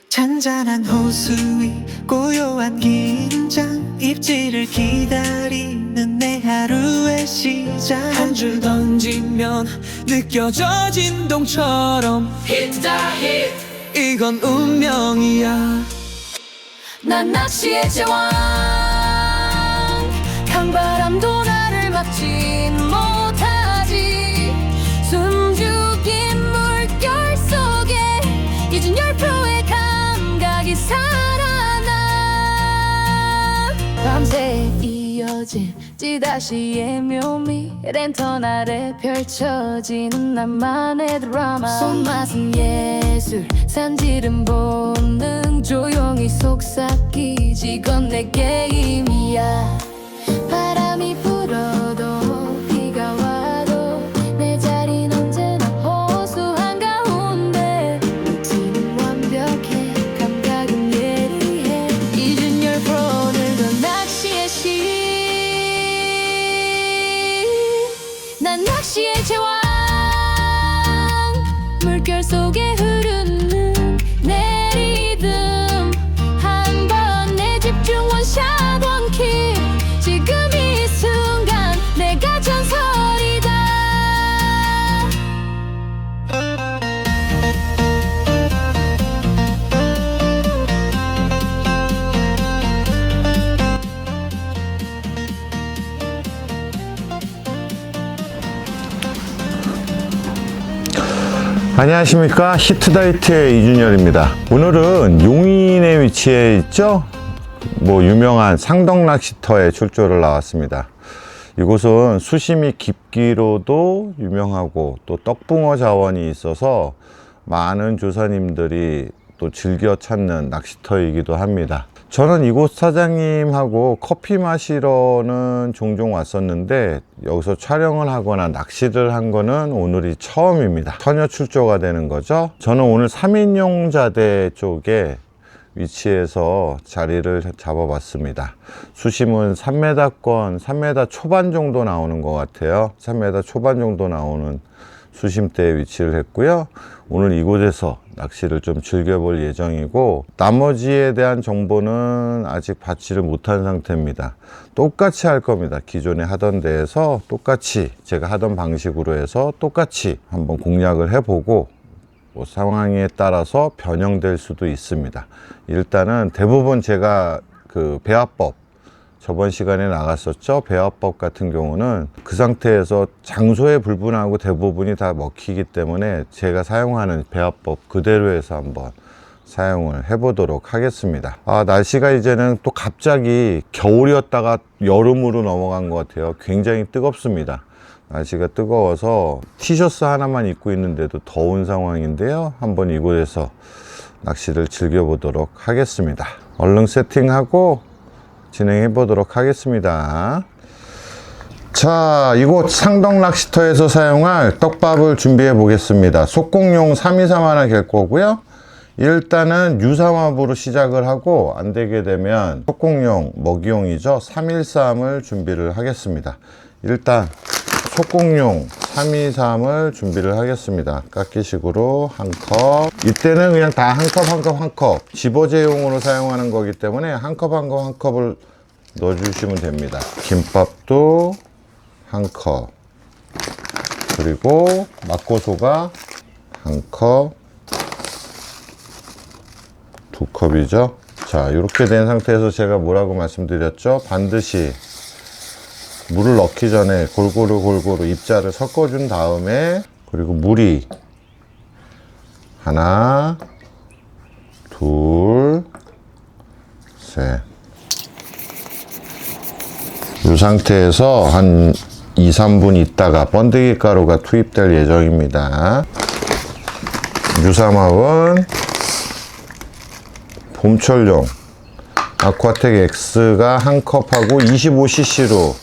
잔잔한 호수 위 고요한 긴장 입질을 기다리는 내 하루의 시작 한 줄 던지면 느껴져 진동처럼 Hit the hit 이건 운명이야 난 낚시의 제왕 강바람도 나를 막지 못하지 숨죽인 물결 속에 잊은 열표의 감각이 살아나 밤새 이어진 찌다시의 묘미 랜턴 아래 펼쳐지는 나만의 드라마 손맛은 예술 산지른 본능 조용히 속삭이지 이건 내 게임이야 바람이 불어도 비가 와도 내 자리는 언제나 호수 한가운데 루틴은 완벽해 감각은 예리해 잊은 열표 오늘도 낚시의 난 낚시의 제왕 물결 속에 흐르는 내 리듬 한 번 내 집중 원샷 원킥 지금 이 순간 내가 전설이다 안녕하십니까, 히트다이트의 이준열입니다. 오늘은 용인에 위치해 있죠, 유명한 상덕낚시터에 출조를 나왔습니다. 이곳은 수심이 깊기로도 유명하고 또 떡붕어 자원이 있어서 많은 조사님들이 또 즐겨 찾는 낚시터이기도 합니다. 저는 이곳 사장님하고 커피 마시러는 종종 왔었는데 여기서 촬영을 하거나 낚시를 한 거는 오늘이 처음입니다. 처녀 출조가 되는 거죠. 저는 오늘 3인용 자대 쪽에 위치해서 자리를 잡아봤습니다. 수심은 3m권, 3m 초반 정도 나오는 것 같아요. 3m 초반 정도 나오는 수심대에 위치를 했고요. 오늘 이곳에서 낚시를 좀 즐겨볼 예정이고 나머지에 대한 정보는 아직 받지를 못한 상태입니다. 똑같이 할 겁니다. 기존에 하던 데에서 똑같이 제가 하던 방식으로 해서 똑같이 한번 공략을 해보고 상황에 따라서 변형될 수도 있습니다. 일단은 대부분 제가 그 배화법 저번 시간에 나갔었죠. 배화법 같은 경우는 그 상태에서 장소에 불분하고 대부분이 다 먹히기 때문에 제가 사용하는 배화법 그대로 해서 한번 사용을 해보도록 하겠습니다. 날씨가 이제는 또 갑자기 겨울이었다가 여름으로 넘어간 것 같아요. 굉장히 뜨겁습니다. 날씨가 뜨거워서 티셔츠 하나만 입고 있는데도 더운 상황인데요. 한번 이곳에서 낚시를 즐겨보도록 하겠습니다. 얼른 세팅하고 진행해 보도록 하겠습니다. 자, 이곳 상덕낚시터에서 사용할 떡밥을 준비해 보겠습니다. 속공용 323 하나 갤 거고요. 일단은 유삼합으로 시작을 하고 안 되게 되면 속공용 먹이용이죠, 313을 준비를 하겠습니다. 일단 속공용 323을 준비를 하겠습니다. 깎이식으로 한 컵. 이때는 그냥 다 한 컵 한 컵 한 컵 집어제용으로 사용하는 거기 때문에 한 컵 한 컵 한 컵을 넣어주시면 됩니다. 김밥도 한 컵, 그리고 막고소가 한 컵, 두 컵이죠. 자, 이렇게 된 상태에서 제가 뭐라고 말씀드렸죠? 반드시 물을 넣기 전에 골고루 입자를 섞어준 다음에, 그리고 물이 하나, 둘, 셋. 이 상태에서 한 2, 3분 있다가 번데기 가루가 투입될 예정입니다. 유삼합은 봄철용 아쿠아텍 X가 한 컵하고 25cc로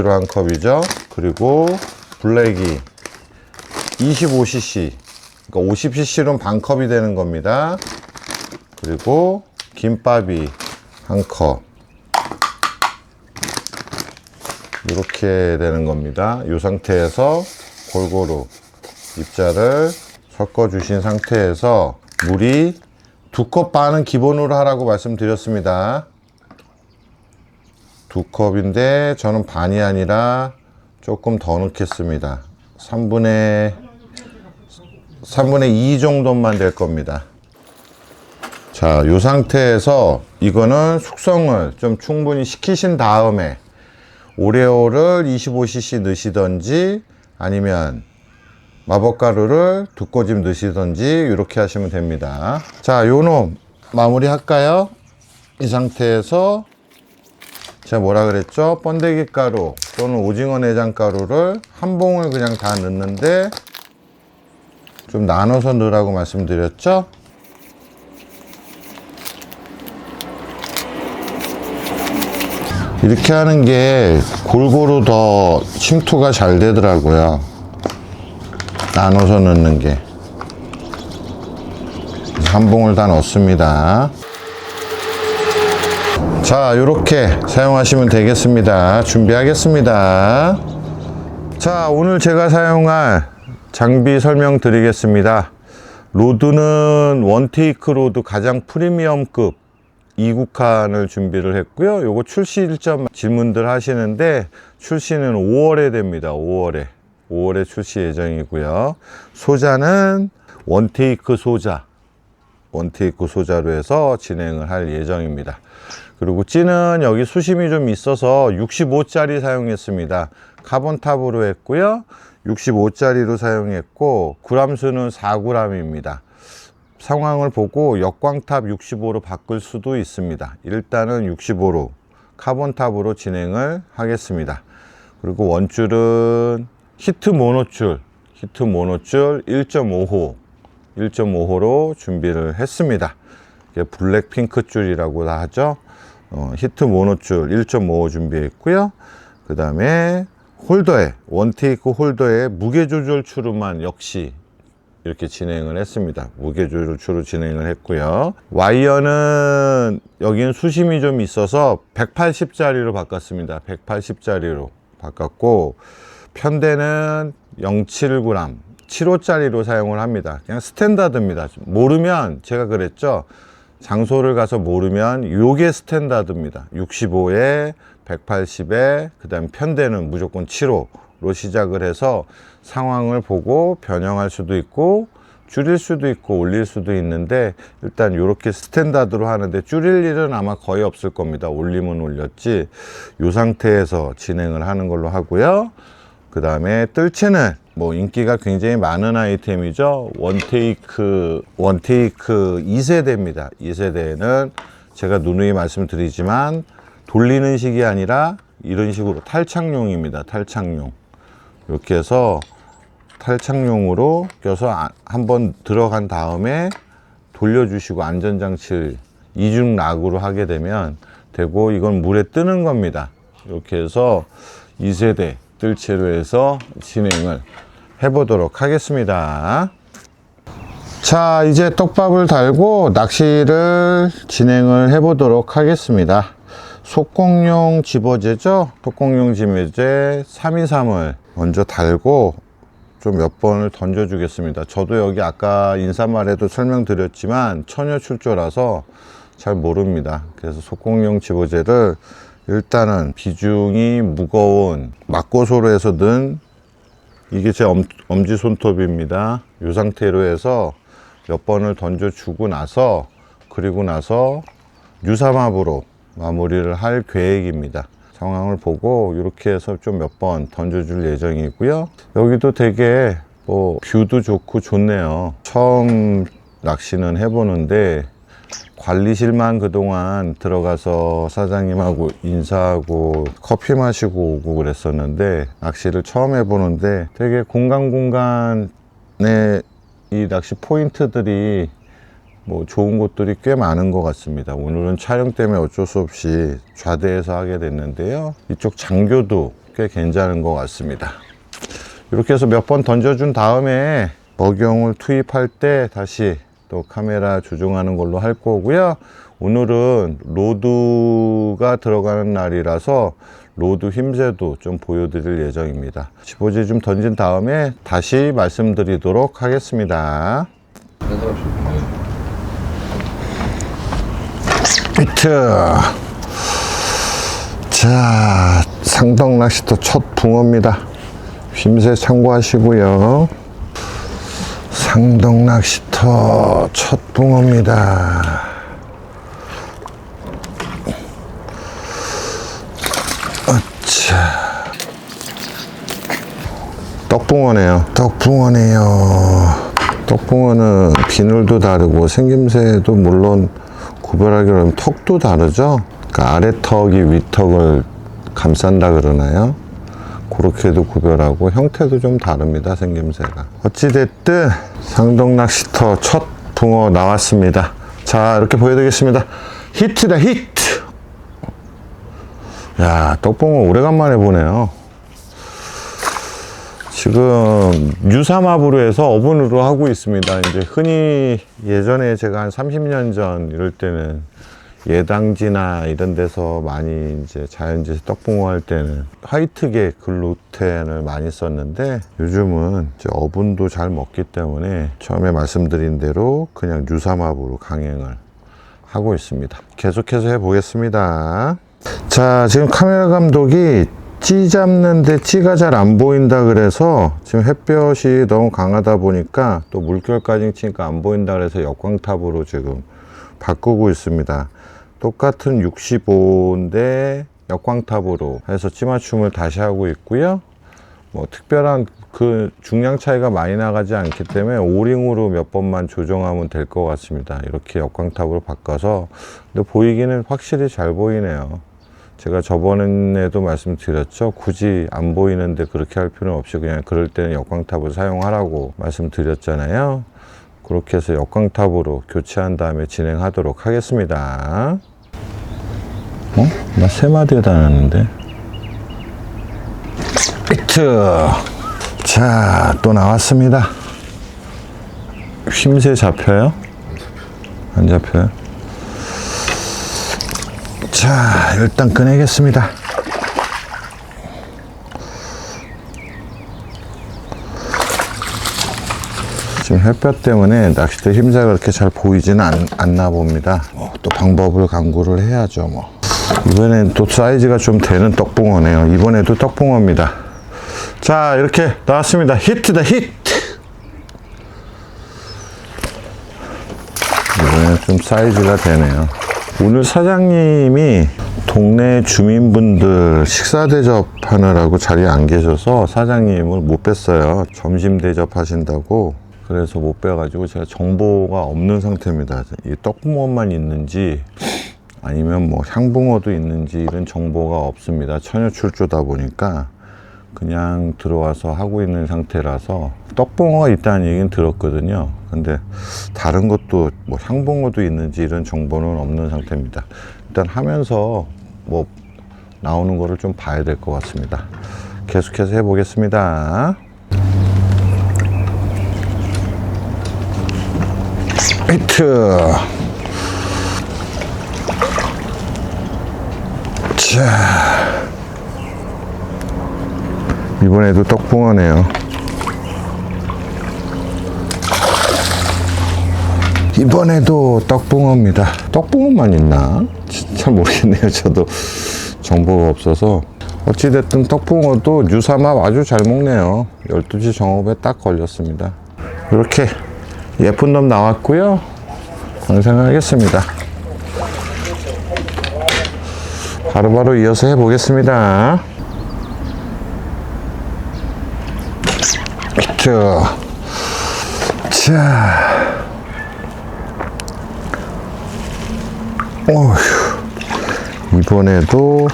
한 컵이죠. 그리고 블랙이 25cc, 그러니까 50cc로는 반 컵이 되는 겁니다. 그리고 김밥이 한 컵, 이렇게 되는 겁니다. 이 상태에서 골고루 입자를 섞어 주신 상태에서 물이 2컵 반은 기본으로 하라고 말씀드렸습니다. 2컵인데 저는 반이 아니라 조금 더 넣겠습니다. 3분의 2 정도만 될 겁니다. 자, 이 상태에서 이거는 숙성을 좀 충분히 시키신 다음에 오레오를 25cc 넣으시던지 아니면 마법가루를 2꼬집 넣으시던지 이렇게 하시면 됩니다. 자, 요놈 마무리 할까요? 이 상태에서 제가 뭐라 그랬죠? 번데기 가루 또는 오징어 내장 가루를 한 봉을 그냥 다 넣는데 좀 나눠서 넣으라고 말씀드렸죠? 이렇게 하는 게 골고루 더 침투가 잘 되더라고요. 나눠서 넣는 게. 한 봉을 다 넣습니다. 자, 이렇게 사용하시면 되겠습니다. 준비하겠습니다. 자, 오늘 제가 사용할 장비 설명드리겠습니다. 로드는 원테이크 로드 가장 프리미엄급 2국한을 준비를 했고요. 요거 출시 일정 질문들 하시는데 출시는 5월에 됩니다. 5월에 출시 예정이고요. 소자는 원테이크 소자로 해서 진행을 할 예정입니다. 그리고 찌는 여기 수심이 좀 있어서 65짜리 사용했습니다. 카본탑으로 했고요. 65짜리로 사용했고 g수는 4g입니다. 상황을 보고 역광탑 65로 바꿀 수도 있습니다. 일단은 65로 카본탑으로 진행을 하겠습니다. 그리고 원줄은 히트 모노줄 1.5호로 준비를 했습니다. 이게 블랙핑크 줄이라고 하죠. 히트 모노줄 1.5호 준비했고요. 그 다음에 원테이크 홀더에 무게조절 추루만 역시 이렇게 진행을 했습니다. 무게조절 추루 진행을 했고요. 와이어는 여기는 수심이 좀 있어서 180짜리로 바꿨습니다. 180짜리로 바꿨고 편대는 0.7g 7호짜리로 사용을 합니다. 그냥 스탠다드입니다. 모르면 제가 그랬죠. 장소를 가서 모르면 요게 스탠다드입니다. 65에 180에 그 다음 편대는 무조건 7호로 시작을 해서 상황을 보고 변형할 수도 있고 줄일 수도 있고 올릴 수도 있는데 일단 이렇게 스탠다드로 하는데 줄일 일은 아마 거의 없을 겁니다. 올리면 올렸지. 이 상태에서 진행을 하는 걸로 하고요. 그 다음에 뜰채는 뭐 인기가 굉장히 많은 아이템이죠. 원테이크 2세대입니다. 2세대는 제가 누누이 말씀드리지만 돌리는 식이 아니라 이런 식으로 탈착용입니다. 탈착용. 이렇게 해서 탈착용으로 껴서 한번 들어간 다음에 돌려주시고 안전장치 이중 락으로 하게 되면 되고 이건 물에 뜨는 겁니다. 이렇게 해서 2세대 뜰채로 해서 진행을 해보도록 하겠습니다. 자, 이제 떡밥을 달고 낚시를 진행을 해보도록 하겠습니다. 속공용 집어제죠. 속공용 집어제 323을 먼저 달고 좀 몇 번을 던져 주겠습니다. 저도 여기 아까 인사말에도 설명드렸지만 처녀 출조라서 잘 모릅니다. 그래서 속공용 집어제를 일단은 비중이 무거운 막고소로 해서 넣은 이게 제 엄지손톱입니다. 이 상태로 해서 몇 번을 던져 주고 나서 그리고 나서 유삼합으로 마무리를 할 계획입니다. 상황을 보고 이렇게 해서 좀 몇 번 던져줄 예정이고요. 여기도 되게 뭐 뷰도 좋고 좋네요. 처음 낚시는 해보는데 관리실만 그동안 들어가서 사장님하고 인사하고 커피 마시고 오고 그랬었는데 낚시를 처음 해보는데 되게 공간에 이 낚시 포인트들이 뭐 좋은 곳들이 꽤 많은 것 같습니다. 오늘은 촬영 때문에 어쩔 수 없이 좌대에서 하게 됐는데요. 이쪽 장교도 꽤 괜찮은 것 같습니다. 이렇게 해서 몇 번 던져준 다음에 먹이용을 투입할 때 다시 또 카메라 조정하는 걸로 할 거고요. 오늘은 로드가 들어가는 날이라서 로드 힘새도 좀 보여드릴 예정입니다. 집어제 좀 던진 다음에 다시 말씀드리도록 하겠습니다. 히트. 자, 상덕 낚시터 첫 붕어입니다. 쉼새 참고하시고요. 상덕 낚시터 첫 붕어입니다. 어차. 떡붕어네요. 떡붕어네요. 떡붕어는 비늘도 다르고 생김새도 물론 구별하기 어려운 턱도 다르죠. 그러니까 아래 턱이 위 턱을 감싼다 그러나요? 그렇게도 구별하고 형태도 좀 다릅니다. 생김새가. 어찌됐든 상덕 낚시터 첫 붕어 나왔습니다. 자, 이렇게 보여드리겠습니다. 히트다, 히트. 야, 떡붕어 오래간만에 보네요. 지금 유삼합으로 해서 어분으로 하고 있습니다. 이제 흔히 예전에 제가 한 30년 전 이럴 때는 예당지나 이런 데서 많이 이제 자연지에서 떡붕어 할 때는 화이트계 글루텐을 많이 썼는데 요즘은 이제 어분도 잘 먹기 때문에 처음에 말씀드린 대로 그냥 유삼합으로 강행을 하고 있습니다. 계속해서 해보겠습니다. 자, 지금 카메라 감독이 찌 잡는데 찌가 잘 안 보인다 그래서 지금 햇볕이 너무 강하다 보니까 또 물결까지 치니까 안 보인다 그래서 역광탑으로 지금 바꾸고 있습니다. 똑같은 65인데 역광탑으로 해서 찌 맞춤을 다시 하고 있고요. 뭐 특별한 그 중량 차이가 많이 나가지 않기 때문에 오링으로 몇 번만 조정하면 될 것 같습니다. 이렇게 역광탑으로 바꿔서 근데 보이기는 확실히 잘 보이네요. 제가 저번에도 말씀드렸죠. 굳이 안 보이는데 그렇게 할 필요는 없이 그냥 그럴 때는 역광탑을 사용하라고 말씀드렸잖아요. 그렇게 해서 역광탑으로 교체한 다음에 진행하도록 하겠습니다. 나 3마디가 다 났는데. 히트. 자, 또 나왔습니다. 쉼새 잡혀요? 안 잡혀요? 자, 일단 꺼내겠습니다. 지금 햇볕 때문에 낚싯대 힘새가 그렇게 잘 보이지는 않나 봅니다. 또 방법을 강구를 해야죠. 뭐 이번엔 또 사이즈가 좀 되는 떡붕어네요. 이번에도 떡붕어입니다. 자, 이렇게 나왔습니다. 히트다, 히트. 이번엔 좀 사이즈가 되네요. 오늘 사장님이 동네 주민분들 식사 대접하느라고 자리에 안 계셔서 사장님을 못 뵀어요. 점심 대접하신다고. 그래서 못 뵈가지고 제가 정보가 없는 상태입니다. 이 떡붕어만 있는지 아니면 뭐 향붕어도 있는지 이런 정보가 없습니다. 처녀 출조다 보니까 그냥 들어와서 하고 있는 상태라서 떡붕어가 있다는 얘기는 들었거든요. 근데 다른 것도 뭐 향붕어도 있는지 이런 정보는 없는 상태입니다. 일단 하면서 뭐 나오는 거를 좀 봐야 될 것 같습니다. 계속해서 해보겠습니다. 히트. 자, 이번에도 떡붕어네요. 이번에도 떡붕어입니다. 떡붕어만 있나? 잘 모르겠네요. 저도 정보가 없어서. 어찌됐든 떡붕어도 유삼합 아주 잘 먹네요. 12시 정업에 딱 걸렸습니다. 이렇게 예쁜 놈 나왔고요. 방생하겠습니다. 바로바로 이어서 해보겠습니다. 히트. 자, 어휴, 이번에도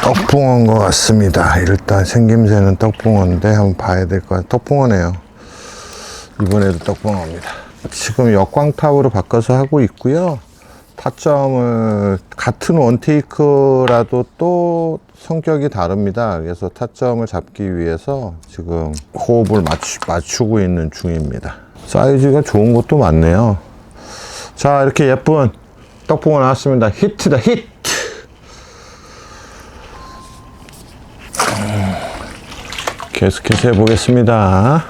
떡붕어인 것 같습니다. 일단 생김새는 떡붕어인데 한번 봐야 될 것 같아요. 떡붕어네요. 이번에도 떡붕어입니다. 지금 역광탑으로 바꿔서 하고 있고요. 타점을 같은 원테이크라도 또 성격이 다릅니다. 그래서 타점을 잡기 위해서 지금 호흡을 맞추고 있는 중입니다. 사이즈가 좋은 것도 많네요. 자, 이렇게 예쁜 떡붕어 나왔습니다. 히트다, 히트. 계속해서 해보겠습니다.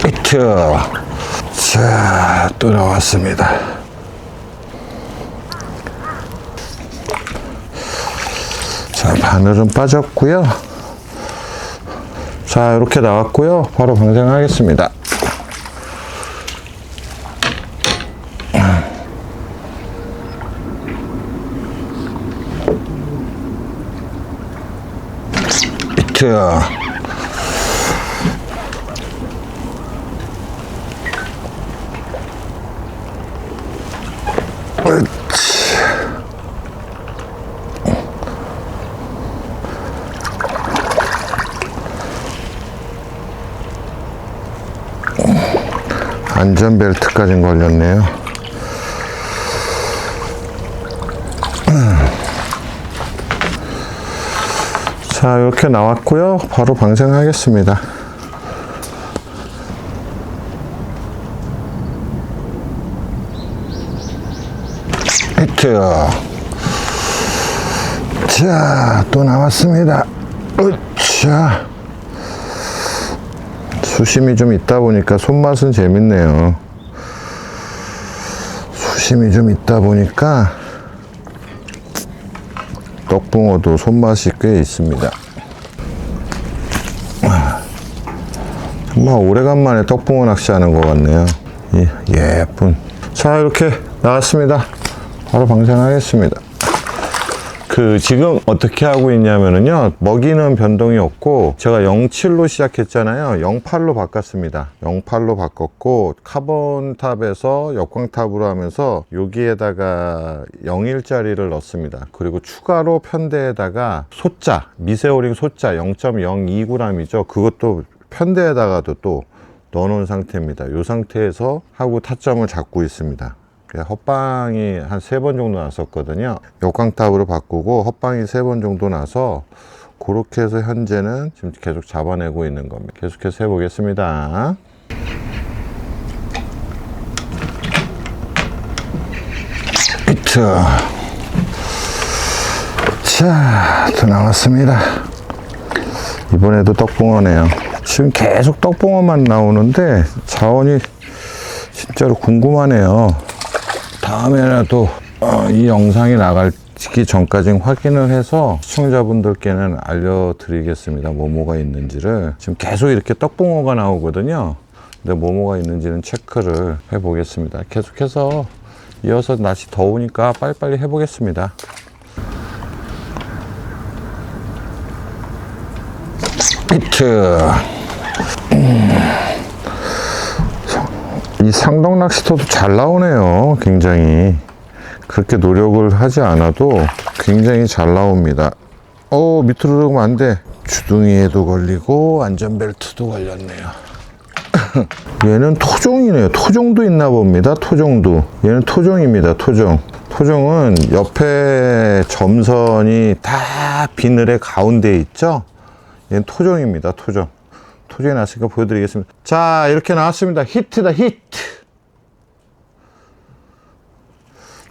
히트. 히트. 자, 또 나왔습니다. 자, 바늘은 빠졌고요. 자, 이렇게 나왔고요. 바로 방생하겠습니다. 히트. 안전벨트까지 걸렸네요. 자, 이렇게 나왔고요. 바로 방생하겠습니다. 히트. 자, 또 나왔습니다. 으쌰. 수심이 좀 있다 보니까 손맛은 재밌네요. 수심이 좀 있다 보니까 떡붕어도 손맛이 꽤 있습니다. 정말 오래간만에 떡붕어 낚시하는 것 같네요. 예쁜. 자, 이렇게 나왔습니다. 바로 방생하겠습니다. 지금 어떻게 하고 있냐면요, 먹이는 변동이 없고, 제가 07로 시작했잖아요. 08로 바꿨습니다. 08로 바꿨고, 카본탑에서 역광탑으로 하면서 여기에다가 01짜리를 넣습니다. 그리고 추가로 편대에다가 소자, 미세오링 소자 0.029g이죠. 그것도 편대에다가도 또 넣어놓은 상태입니다. 이 상태에서 하고 타점을 잡고 있습니다. 헛방이 한 3번 정도 났었거든요. 역광탑으로 바꾸고 헛방이 3번 정도 나서 그렇게 해서 현재는 지금 계속 잡아내고 있는 겁니다. 계속해서 해보겠습니다. 히트. 자, 또 나왔습니다. 이번에도 떡붕어네요. 지금 계속 떡붕어만 나오는데 자원이 진짜로 궁금하네요. 다음에라도 이 영상이 나가기 전까지 확인을 해서 시청자분들께는 알려드리겠습니다. 뭐가 있는지를. 지금 계속 이렇게 떡붕어가 나오거든요. 근데 뭐가 있는지는 체크를 해보겠습니다. 계속해서 이어서 날씨 더우니까 빨리빨리 해보겠습니다. 히트. 이 상덕 낚시터도 잘 나오네요. 굉장히 그렇게 노력을 하지 않아도 굉장히 잘 나옵니다. 밑으로 들어가면 안 돼. 주둥이에도 걸리고 안전벨트도 걸렸네요. 얘는 토종이네요. 토종도 있나 봅니다. 토종도. 얘는 토종입니다. 토종. 토종은 옆에 점선이 다 비늘의 가운데에 있죠. 얘는 토종입니다. 토종. 토종이 나왔으니까 보여드리겠습니다. 자, 이렇게 나왔습니다. 히트다, 히트.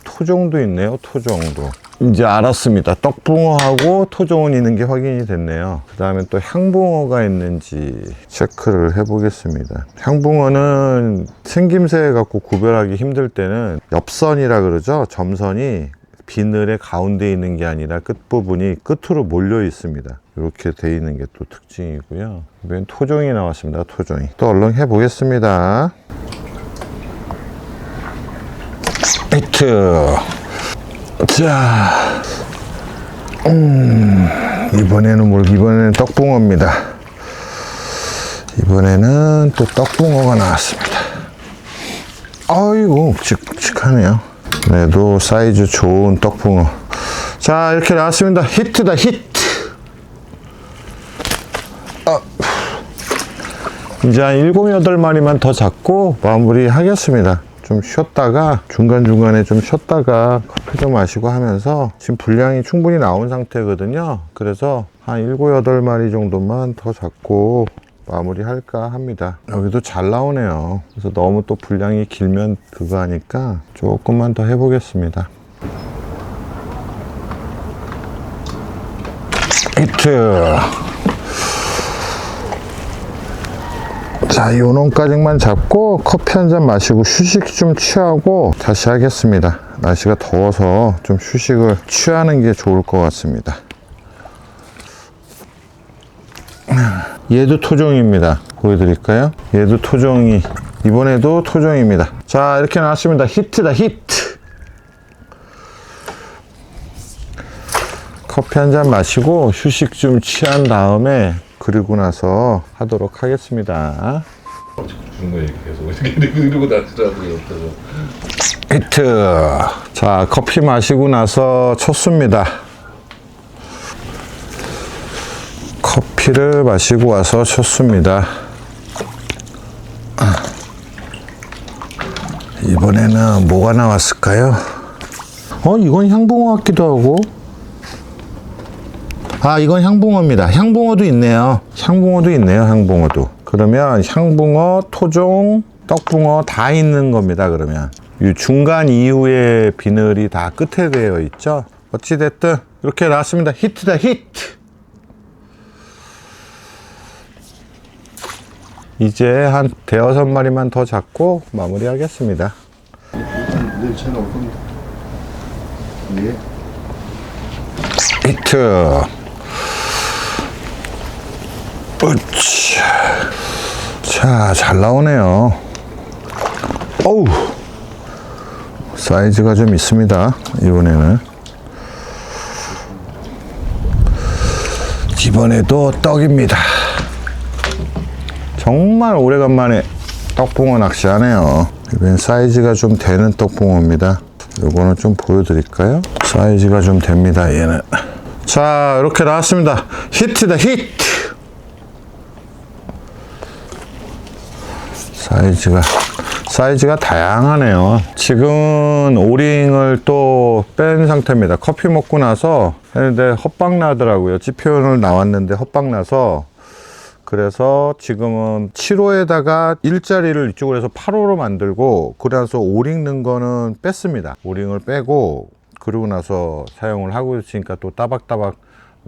토종도 있네요. 토종도. 이제 알았습니다. 떡붕어하고 토종은 있는 게 확인이 됐네요. 그 다음에 또 향붕어가 있는지 체크를 해보겠습니다. 향붕어는 생김새 갖고 구별하기 힘들 때는 엽선이라 그러죠. 점선이 비늘의 가운데 있는 게 아니라 끝부분이 끝으로 몰려 있습니다. 이렇게 돼 있는 게 또 특징이고요. 맨 토종이 나왔습니다. 토종이. 또 얼른 해보겠습니다. 히트. 자, 이번에는 떡붕어입니다. 이번에는 또 떡붕어가 나왔습니다. 아이고, 묵직묵직하네요. 그래도 사이즈 좋은 떡붕어. 자, 이렇게 나왔습니다. 히트다, 히트. 이제 한 7, 8마리만 더 잡고 마무리 하겠습니다. 좀 쉬었다가 중간중간에 좀 쉬었다가 커피 좀 마시고 하면서 지금 분량이 충분히 나온 상태거든요. 그래서 한 7, 8마리 정도만 더 잡고 마무리 할까 합니다. 여기도 잘 나오네요. 그래서 너무 또 분량이 길면 그거 하니까 조금만 더 해보겠습니다. 히트. 자, 요놈까지만 잡고 커피 한 잔 마시고 휴식 좀 취하고 다시 하겠습니다. 날씨가 더워서 좀 휴식을 취하는 게 좋을 것 같습니다. 얘도 토종입니다. 보여드릴까요? 얘도 토종이, 이번에도 토종입니다. 자, 이렇게 나왔습니다. 히트다, 히트! 커피 한 잔 마시고 휴식 좀 취한 다음에 그리고 나서 하도록 하겠습니다. 주는 거예요, 계속. 이러고 다니더라고요, 옆에서. 히트! 자, 커피 마시고 나서 쳤습니다. 커피를 마시고 와서 쳤습니다. 이번에는 뭐가 나왔을까요? 이건 향붕어 같기도 하고. 이건 향붕어입니다. 향붕어도 있네요. 향붕어도 있네요, 향붕어도. 그러면 향붕어, 토종, 떡붕어 다 있는 겁니다, 그러면. 이 중간 이후에 비늘이 다 끝에 되어 있죠. 어찌됐든 이렇게 나왔습니다. 히트다, 히트! 이제 한 대여섯 마리만 더 잡고 마무리 하겠습니다. 내일 차가 올 겁니다. 예. 히트! 으치. 자, 잘 나오네요. 어우! 사이즈가 좀 있습니다, 이번에는. 이번에도 떡입니다. 정말 오래간만에 떡붕어 낚시하네요. 이번엔 사이즈가 좀 되는 떡붕어입니다. 요거는 좀 보여드릴까요? 사이즈가 좀 됩니다, 얘는. 자, 이렇게 나왔습니다. 히트다, 히트! 사이즈가 다양하네요. 지금은 오링을 또 뺀 상태입니다. 커피 먹고 나서 했는데 헛방 나더라고요. 찌표현을 나왔는데 헛방 나서, 그래서 지금은 7호에다가 일자리를 이쪽으로 해서 8호로 만들고, 그래서 오링 넣은 거는 뺐습니다. 오링을 빼고 그러고 나서 사용을 하고 있으니까 또 따박따박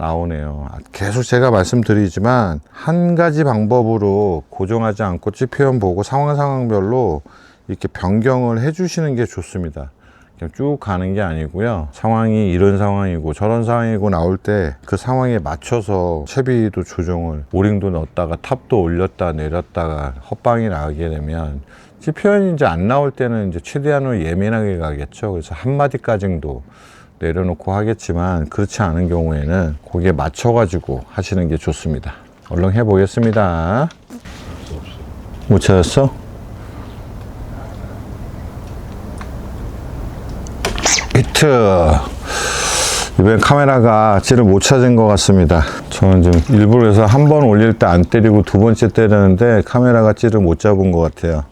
나오네요. 계속 제가 말씀드리지만 한 가지 방법으로 고정하지 않고 찌표현 보고 상황별로 이렇게 변경을 해 주시는 게 좋습니다. 그냥 쭉 가는 게 아니고요. 상황이 이런 상황이고 저런 상황이고 나올 때 그 상황에 맞춰서 채비도 조정을, 오링도 넣었다가 탑도 올렸다 내렸다가 헛방이 나게 되면 찌표현이 이제 안 나올 때는 이제 최대한으로 예민하게 가겠죠. 그래서 한 마디까지 정도 내려놓고 하겠지만, 그렇지 않은 경우에는 거기에 맞춰 가지고 하시는 게 좋습니다. 얼른 해 보겠습니다. 못 찾았어? 히트! 이번엔 카메라가 찌를 못 찾은 것 같습니다. 저는 지금 일부러 해서 한 번 올릴 때 안 때리고 두 번째 때리는데 카메라가 찌를 못 잡은 것 같아요.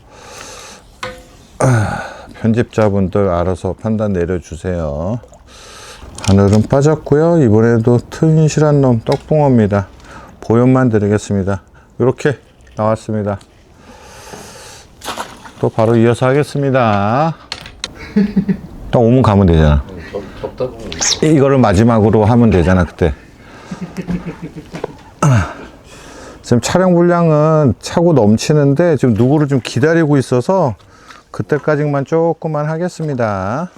편집자분들 알아서 판단 내려주세요. 바늘은 빠졌고요. 이번에도 튼실한 놈 떡붕어입니다. 보연만 드리겠습니다. 이렇게 나왔습니다. 또 바로 이어서 하겠습니다. 딱 오면 가면 되잖아. 접다 보면 이거를 마지막으로 하면 되잖아, 그때. 지금 촬영 분량은 차고 넘치는데 지금 누구를 좀 기다리고 있어서 그때까지만 조금만 하겠습니다.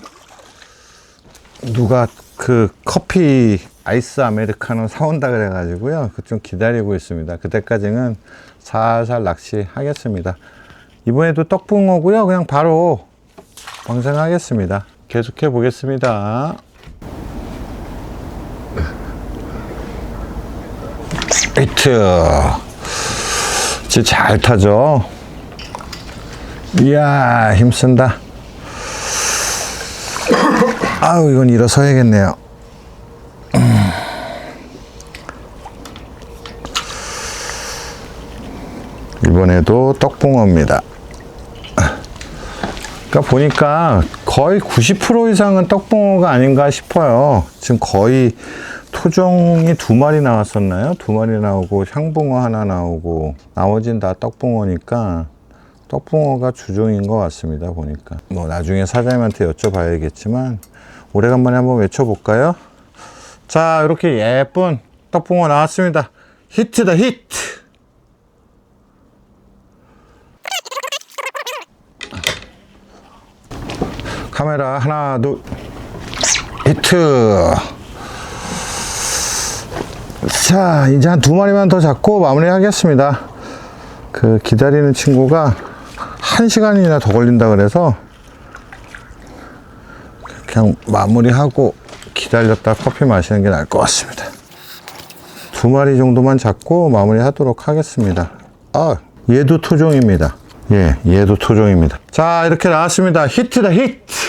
누가 그 커피 아이스 아메리카노 사온다 그래가지고요. 그 좀 기다리고 있습니다. 그때까지는 살살 낚시하겠습니다. 이번에도 떡붕어고요. 그냥 바로 방생하겠습니다. 계속해 보겠습니다. 히트! 진짜 잘 타죠? 이야, 힘쓴다. 아우, 이건 일어서야겠네요. 이번에도 떡붕어입니다. 그러니까 보니까 거의 90% 이상은 떡붕어가 아닌가 싶어요. 지금 거의 토종이 2마리 나왔었나요? 2마리 나오고 향붕어 하나 나오고 나머지는 다 떡붕어니까 떡붕어가 주종인 것 같습니다. 보니까 뭐 나중에 사장님한테 여쭤봐야겠지만 오래간만에 한번 외쳐볼까요? 자, 이렇게 예쁜 떡붕어 나왔습니다. 히트다, 히트! 카메라 하나, 둘, 히트. 자, 이제 한 2마리만 더 잡고 마무리 하겠습니다. 그 기다리는 친구가 1시간이나 더 걸린다 그래서 그냥 마무리하고 기다렸다 커피 마시는 게 나을 것 같습니다. 2마리 정도만 잡고 마무리 하도록 하겠습니다. 아, 얘도 토종입니다. 예, 얘도 토종입니다. 자, 이렇게 나왔습니다. 히트다, 히트!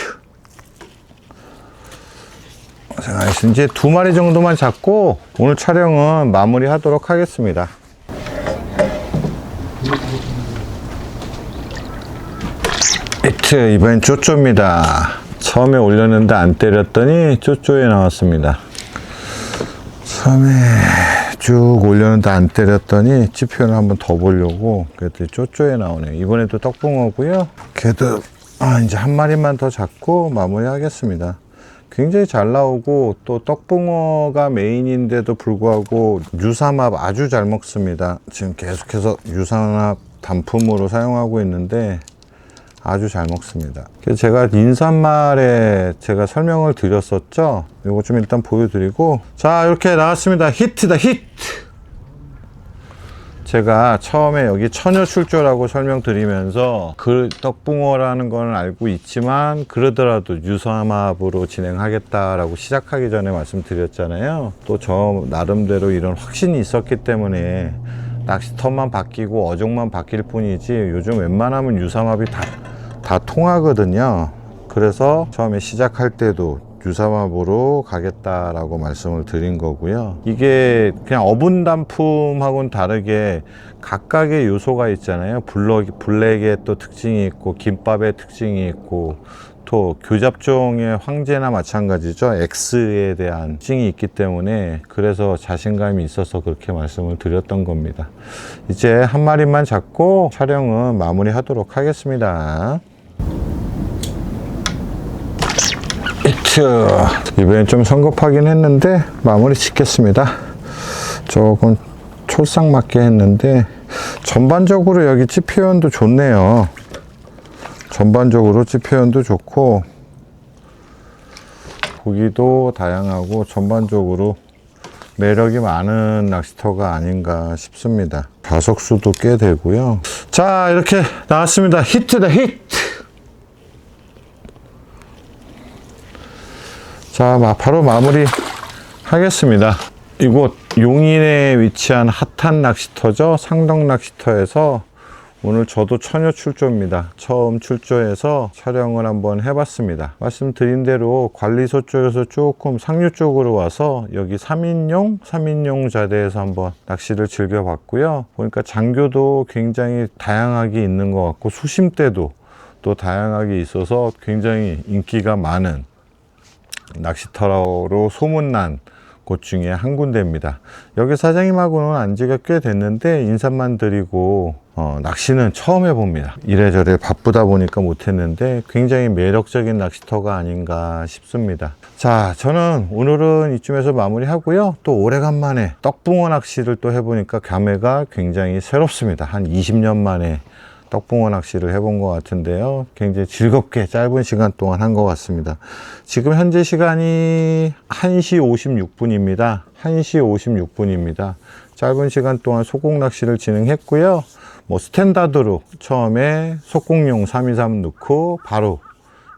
자, 이제 2마리 정도만 잡고 오늘 촬영은 마무리 하도록 하겠습니다. 히트, 이번엔 쪼쪼입니다. 처음에 올렸는데 안 때렸더니 쪼쪼에 나왔습니다. 처음에 쭉 올렸는데 안 때렸더니 찌표를 한번 더 보려고 그랬더니 쪼쪼에 나오네요. 이번에도 떡붕어고요. 걔도 이제 한 마리만 더 잡고 마무리 하겠습니다. 굉장히 잘 나오고 또 떡붕어가 메인인데도 불구하고 유삼합 아주 잘 먹습니다. 지금 계속해서 유삼합 단품으로 사용하고 있는데 아주 잘 먹습니다. 그래서 제가 인사말에 제가 설명을 드렸었죠. 이거 좀 일단 보여드리고, 자, 이렇게 나왔습니다. 히트다, 히트! 제가 처음에 여기 처녀출조라고 설명드리면서 그 떡붕어라는 건 알고 있지만 그러더라도 유삼합으로 진행하겠다라고 시작하기 전에 말씀드렸잖아요. 또 저 나름대로 이런 확신이 있었기 때문에 낚시터만 바뀌고 어종만 바뀔 뿐이지 요즘 웬만하면 유삼합이 다 통하거든요. 그래서 처음에 시작할 때도 유삼합으로 가겠다라고 말씀을 드린 거고요. 이게 그냥 어분단품하고는 다르게 각각의 요소가 있잖아요. 블랙의 또 특징이 있고 김밥의 특징이 있고 또 교잡종의 황제나 마찬가지죠. X에 대한 특징이 있기 때문에 그래서 자신감이 있어서 그렇게 말씀을 드렸던 겁니다. 이제 한 마리만 잡고 촬영은 마무리 하도록 하겠습니다. 히트. 이번엔 좀 성급하긴 했는데 마무리 짓겠습니다. 조금 촐싹 맞게 했는데 전반적으로 여기 찌 표현도 좋네요. 전반적으로 찌 표현도 좋고 고기도 다양하고 전반적으로 매력이 많은 낚시터가 아닌가 싶습니다. 가속수도 꽤 되고요. 자, 이렇게 나왔습니다. 히트다, 히트! 자, 바로 마무리 하겠습니다. 이곳 용인에 위치한 핫한 낚시터죠. 상덕 낚시터에서 오늘 저도 처녀 출조입니다. 처음 출조해서 촬영을 한번 해봤습니다. 말씀드린 대로 관리소 쪽에서 조금 상류 쪽으로 와서 여기 3인용 자대에서 한번 낚시를 즐겨봤고요. 보니까 장교도 굉장히 다양하게 있는 것 같고 수심대도 또 다양하게 있어서 굉장히 인기가 많은 낚시터로 소문난 곳 중에 한 군데입니다. 여기 사장님하고는 안 지가 꽤 됐는데 인사만 드리고 낚시는 처음 해봅니다. 이래저래 바쁘다 보니까 못했는데 굉장히 매력적인 낚시터가 아닌가 싶습니다. 자, 저는 오늘은 이쯤에서 마무리하고요. 또 오래간만에 떡붕어 낚시를 또 해보니까 감회가 굉장히 새롭습니다. 한 20년 만에 떡붕어 낚시를 해본 것 같은데요. 굉장히 즐겁게 짧은 시간 동안 한 것 같습니다. 지금 현재 시간이 1시 56분입니다. 1시 56분입니다. 짧은 시간 동안 속공 낚시를 진행했고요. 스탠다드로 처음에 속공용 323 넣고 바로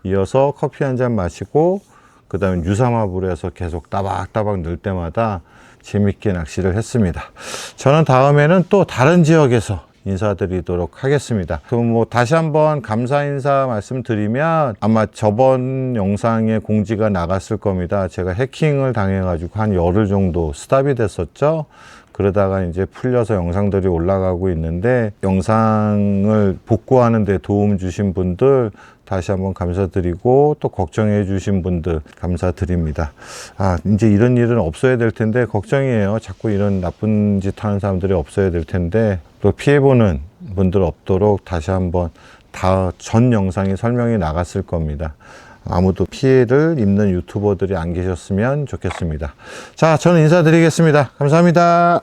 이어서 커피 한 잔 마시고 그 다음에 유삼합으로 해서 계속 따박따박 넣을 때마다 재밌게 낚시를 했습니다. 저는 다음에는 또 다른 지역에서 인사드리도록 하겠습니다. 그럼 다시 한번 감사 인사 말씀드리면 아마 저번 영상에 공지가 나갔을 겁니다. 제가 해킹을 당해가지고 한 열흘 정도 스탑이 됐었죠. 그러다가 이제 풀려서 영상들이 올라가고 있는데 영상을 복구하는 데 도움 주신 분들 다시 한번 감사드리고 또 걱정해 주신 분들 감사드립니다. 이제 이런 일은 없어야 될 텐데 걱정이에요. 자꾸 이런 나쁜 짓 하는 사람들이 없어야 될 텐데 또 피해보는 분들 없도록 다시 한번 전 영상에 설명이 나갔을 겁니다. 아무도 피해를 입는 유튜버들이 안 계셨으면 좋겠습니다. 자, 저는 인사드리겠습니다. 감사합니다.